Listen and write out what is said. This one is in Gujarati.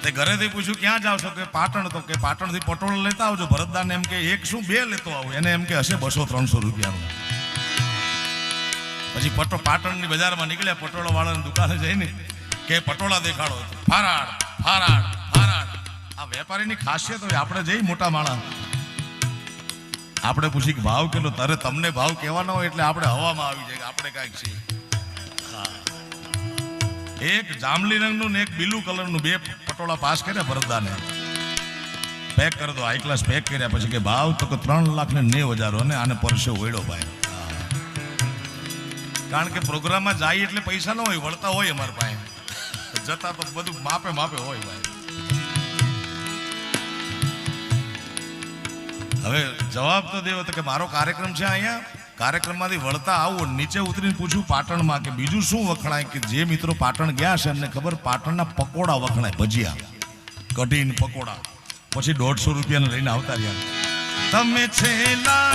તે ઘરેથી પૂછ્યું ક્યાં જાવ છો કે પાટણ, તો કે પાટણથી પટોળા લેતા આવજો. ભરતદાન એમ કે એક શું બે લેતો આવું, એને એમ કે હશે 200-300 રૂપિયાનું. પછી પાટણની બજારમાં નીકળ્યા, પટોળા વાળાની દુકાને જઈને કે પટોળા દેખાડો. ફારાડ ફારાડ ફારાડ. આ વેપારીની ખાસિયત હોય. આપણે જઈ મોટા માણસ, આપણે પૂછી કે ભાવ કેટલો, તારે તમને ભાવ કહેવાનો હોય એટલે આપણે હવામાં આવી જાય, આપણે કાંઈક છીએ. એક જાંબલી રંગનું ને એક બ્લુ કલરનું 2 પટોળા પાસ કર્યા ભરતદાને. પેક કરી દો, હાઈ ક્લાસ પેક કર્યા. પછી કે ભાવ તો 3,90,000 ને આને પરસે ઓળ્યો ભાઈ. કારણ કે પ્રોગ્રામમાં જાય એટલે પૈસા ન હોય, વળતા હોય અમારા પાસે. જતા તો બધું માપે માપે હોય ભાઈ. હવે જવાબ તો દેવો તો કે મારો કાર્યક્રમ છે અહીંયા, કાર્યક્રમમાંથી વળતા આવું, નીચે ઉતરીને પૂછ્યું પાટણમાં કે બીજું શું વખણાય. કે જે મિત્રો પાટણ ગયા છે એમને ખબર, પાટણના પકોડા વખણાય, ભજીયા, કઢીને પકોડા. પછી 150 રૂપિયાને લઈને આવતા રહ્યા. તમે છેલ્લા